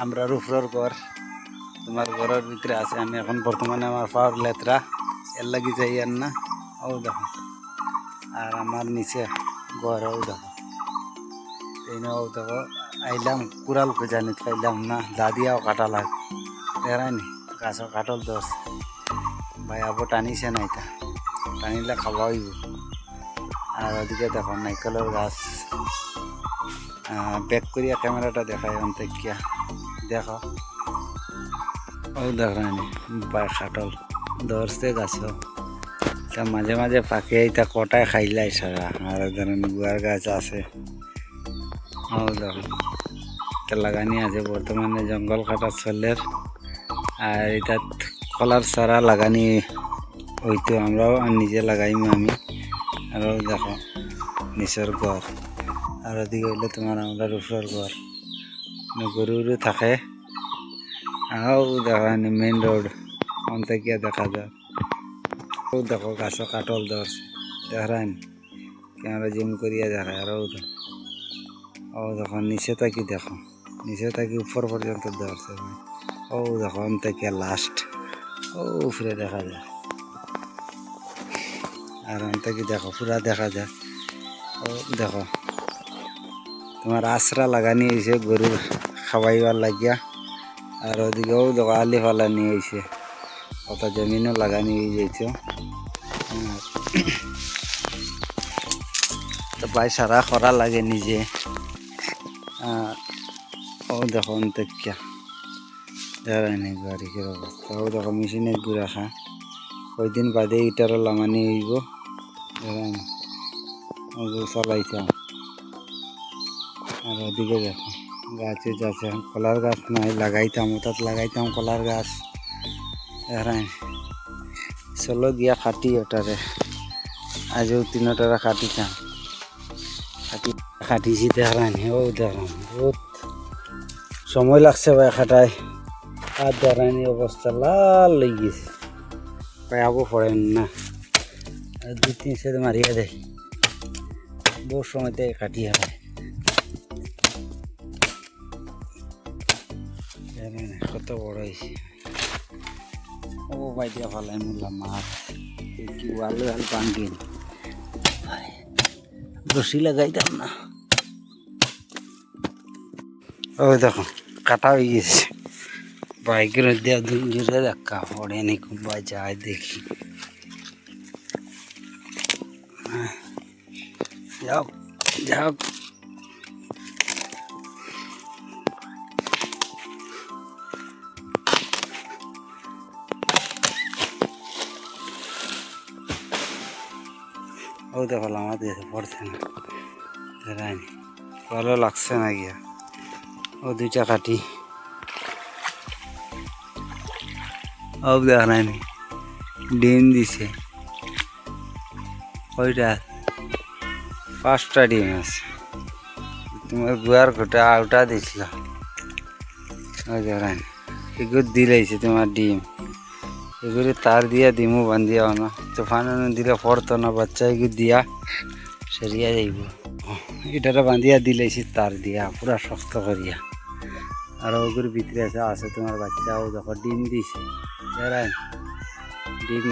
আমরা রুফরর ঘর তোমার ঘরের ভিতরে আছে। আমি এখন বর্তমানে আমার পাওয়ার লেত্রা এর লাগি যাই আর না। ও দেখো, আর আমার নিচে ঘর ও দেখো, এই ও দেখো আইলাম কুড়াল জানি পাইলাম না, যা দিয়াও কাটা লাগ দেখায়নি গাছও কাটল দোষ ভাই আবো টানিছে না, এটা টানিলে খাওয়া হইব। আর ওদিকে দেখো নাইকলের গাছ, ব্যাক করিয়া ক্যামেরাটা দেখায় অন্তেকিয়া দেখো, ও দেখায়নি ভাই খাটল ধরছে গাছ, মাঝে মাঝে পাখি এইটা কটায় খাইলাই সারা। আর ধরেন গুয়ার গাছ আছে, ও দেখো এটা লাগানি আছে বর্তমানে জঙ্গল কাটা চলের। আর এটা কলার চারা লাগানি হইতো, আমরাও নিজে লাগাইম আমি। আরও দেখো নিচের ঘর, আর ওদিকে হইলে তোমার আমরা রুফের ঘর, গরু গরু থাকে। আও দেখা মেইন রোড অন্তে গিয়া দেখা যায়। ও দেখো গাছও কাটল ধরছে দেখান, ক্যামেরা জুম করিয়া দেখায়। আর ও দেখো নিচে থাকি, দেখো নিচে থাকি উপর পর্যন্ত ধরছে। ও দেখো অন্তে গিয়া লাস্ট ও ফিরে দেখা যায়। আর অন্তে কি দেখো পুরা দেখা যায়। ও দেখো তোমার আশ্রা লাগানি হয়েছে গরুর খাওয়াইবার লাগিয়া। আর ওদিকেও দেখো আলি ফালানি হয়েছে, কত জমিনও লাগানি হয়ে যাইছে। তো ভাই সারা করা লাগে নিজে। ও দেখো অন্তেকিয়া দেখায়নি গাড়ির অবস্থা। ও দেখো মেশিনে ঘুরা খা, কয়দিন বাদে ইটারও লামানি হইব দেখায়নি, ও চলাইতাম। আর ওদিকে দেখো গাছে যাচ্ছে, কলার গাছ নাই লাগাইতাম, ওটাত লাগাইতাম কলার গাছ দেখায়নি। চলো গিয়া খাটি ওটারে, আজও 3টারা খাটিতাম, খাটিছি দেখায়নি। ও দেখাম বহুত সময় লাগছে ভাই খাটায়, আর দেখায়নি অবস্থা লাল লই গেছে ভাই, আবো পড়েন না। 2-3 সেট মারিয়া দেয়, বহু সময়তে কাটিয়া হয়। কত বড় হয়েছে, ও ভাই দিয়া ফালাই মূল্যা মাছ কি আলু আল পাঙ্গিন রশি লাগাইতাম না। ও দেখো কাটা হয়ে গেছে, বাইকের দেওয়া জুড়ে দেখা পড়ে নি খুব যায় দেখি। যাও যাও ও দেখো আমাদের পড়ছে না দেখায়নি, ভালো লাগছে না গিয়া। ও 2টা কাটি, ও দেখায়নি ডিম দিছে ওইটা 5টা ডিম আছে। তোমার গুয়ার ঘটা আউটা দিছিল, ওই দেখায়নি এগুলো দিলাইছে তোমার ডিম, এগুলি তার দিয়া ডিমও বান্ধিয়াও না, তুফান দিলে পড়তো না, বাচ্চা এগুলো দিয়া সেরিয়া যাইব। এটারে বান্ধিয়া দিলাইছি তার দিয়া পুরা শক্ত করিয়া। আর ওগুলোর ভিতরে আছে তোমার বাচ্চাও দেখো ডিম দিছে, ডিম